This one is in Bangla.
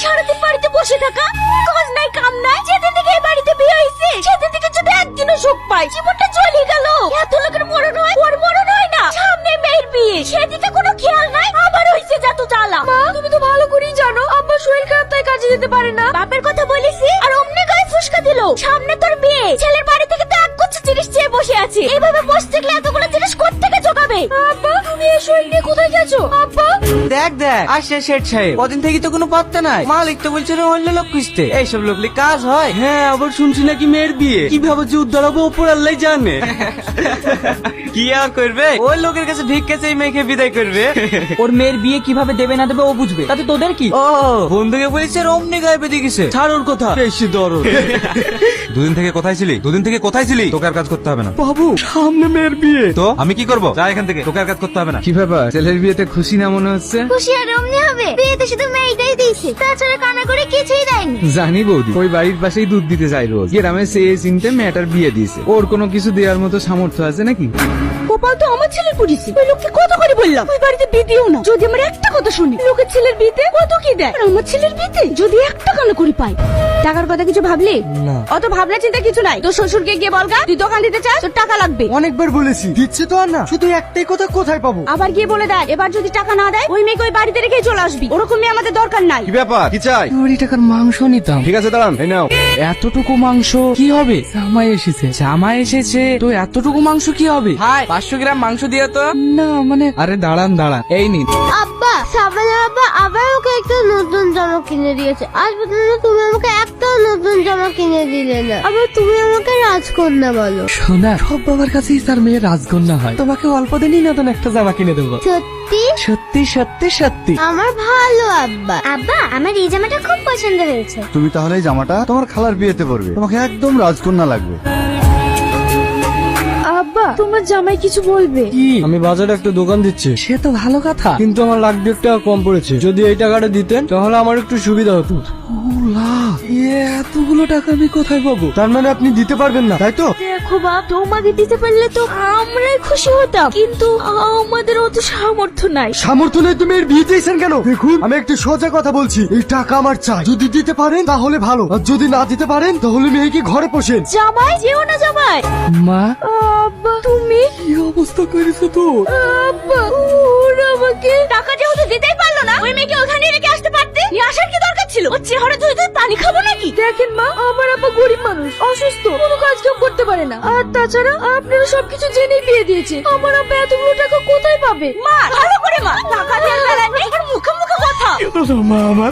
সারাদিন বাড়িতে বসে থাকা, কাজ নাই কাম নাই। যেদিন থেকে এই বাড়িতে বিয়ে হয়েছে সেদিন থেকে যদি একদিনও সুখ পাই, জীবনটা চলে গেল। এত লোকের মরণ হয়, ওর মরণ হয় না। সামনে মেয়ের বিয়ে, সেদিকে কোনো খেয়াল নাই। আবার হয়েছে যত জ্বালা। মা, তুমি তো ভালো করেই জানো আব্বা শরীর খারাপ, তাই কাজে যেতে পারে না। বাপের কথা বলেছি আর অমনি গায়ে ফুসকা দিল। সামনে তোর বিয়ে, ছেলের বাড়ি থেকে তো এক গুচ্ছ জিনিস চেয়ে বসে আছে। এইভাবে বসে থাকলে এতগুলো জিনিস কোত্থেকে জোগাবে? আব্বা, তুমি এই শরীর নিয়ে কোথায় গেছো? আব্বা, দেখ দেখ আসছে শেঠ সাহেব, কদিন থেকে তো কোনো পাত্তা নাই। মালিক তো বলছে অন্য লোক খুঁজতে। এইসব লোকলি কাজ হয়? হ্যাঁ, আবার শুনছি নাকি মেয়ের বিয়ে। কিভাবে যে উদ্ধার হবো ওপর আল্লাহ জানে। কি আর করবে, ওই লোকের কাছে ভিক্ষে চেয়ে মেয়েকে বিদায় করবে। ওর মেয়ের বিয়ে কিভাবে দেবে না দেবে ও বুঝবে, তাতে তোদের কি? ও বন্ধুকে বলেছে অমনি গায়ে বেঁধে গেছে। ছাড় ওর কথা, বেশি দরদ। দুদিন থেকে কোথায় ছিলি? দুদিন থেকে কোথায় ছিলি? তোকে আর কাজ করতে হবে না। বাবু, সামনে মেয়ের বিয়ে। তো আমি কি করবো? যা এখান থেকে, তোকে আর কাজ করতে হবে না। কি ব্যাপার, ছেলের বিয়েতে খুশি না মনে হচ্ছে? খুশি আর অমনি হবে? বিয়েতে শুধু মেয়েটাই দিয়েছে, তাছাড়া কানা করে কিছুই দেয়নি। জানি বৌদি, ওই বাড়ির পাশেই দুধ দিতে যায় রোজ। গ্রামে সে চিনতে মেয়েটার বিয়ে দিয়েছে। ওর কোনো কিছু দেওয়ার মতো সামর্থ্য আছে নাকি? গোপাল তো আমার ছেলের পরিচয়। ওই লোককে কত করে বললাম ওই বাড়িতে বিয়ে দিও না। যদি আমার একটা কথা শুনি, লোকের ছেলের বিয়েতে কত কি দেয়, আর আমার ছেলের বিয়েতে যদি একটা কালো করে পাই। টাকার কথা কিছু ভাবলি? অত ভাবনা চিন্তা কিছু নাই। তোর শ্বশুরকে গিয়ে বলগা তুই দোকান দিতে চাস, তোর টাকা লাগবে। অনেকবার বলেছি, দিচ্ছে তো আর না। শুধু একটাই কথা, কোথায় পাবো? আবার গিয়ে বলে দেয় এবার যদি টাকা না দেয় ওই মেয়েকে ওই বাড়িতে রেখে চলে আসবি। ওরকম মেয়ে আমাদের দরকার নাই। কি ব্যাপার, কি চাই? 2 টাকার মাংস নিতাম। ঠিক আছে, দাঁড়ান, এই নাও। এতটুকু মাংস কি হবে? জামাই এসেছে। জামাই এসেছে তো এতটুকু মাংস কি হবে? ভাই 500 গ্রাম মাংস দিয়ে তো। না মানে, আরে দাঁড়ান দাঁড়ান, এই নিন। আব্বা, সাবানা আব্বা আবার ওকে একটা নতুন জামা কিনে দিয়েছে। আজ পর্যন্ত তুমি আমাকে একটাও নতুন জামা কিনে দিলে না। আবার তুমি আমাকে রাজকন্যা বলো। শোনা, সব বাবার কাছেই তার মেয়ে রাজকন্যা হয়। তোমাকে অল্প দিনই নতুন একটা জামা কিনে দেবো। সত্যি? সত্যি সত্যি সত্যি। আমার ভালো আব্বা। আব্বা, আমার এই জামাটা খুব পছন্দ হয়েছে। তুমি তাহলে এই জামাটা তোমার খালার বিয়েতে পরবে, তোমাকে একদম রাজকন্যা লাগবে। আব্বা, তোমার জামাই কিছু বলবে? কি, আমি বাজারে একটা দোকান দিচ্ছি, সে তো ভালো কথা, কিন্তু আমার লাখ 1.5 টাকা কম পড়েছে। যদি এই টাকাটা দিতেন তাহলে আমার একটু সুবিধা হতো। এতগুলো টাকা আমি কোথায় পাবো? তার মানে আপনি দিতে পারবেন না, তাই তো? দেখো বাপ, তোমাকে দিতে পারলে তো আমরাই খুশি হতাম, কিন্তু আমাদের অত সামর্থ্য নাই। সামর্থ্য নেই, তুমি এর বিয়ে দিয়েছেন কেন? দেখুন, আমি একটু সোজা কথা বলছি, এই টাকা আমার চাই। যদি দিতে পারেন তাহলে ভালো, আর যদি না দিতে পারেন তাহলে মেয়েকে ঘরে পোষেন। জামাই যেও না জামাই। মা, আব্বা, তুমি কি অবস্থা করেছো তো? আব্বা, ওরা আমাকে টাকা যেহেতু দিতেই পারলো না, ওই মেয়েকে ওখানে রেখে আসতে পারতে। নিয়ে আসার কি দরকার ছিল? ওর চেহারা ধুয়ে ধুয়ে পানি খাবো নাকি? দেখেন মা, আমার আব্বা গরিব মানুষ, অসুস্থ, কোনো কাজ কাম করতে পারে না। আর তাছাড়া আপনারা সবকিছু জেনেই বিয়ে দিয়েছে। আমার আব্বা এতগুলো টাকা কোথায় পাবে? মা, ভালো করে মা, টাকা দেওয়ার বেলা নেই, আর মুখে মুখে কথা। মা আমার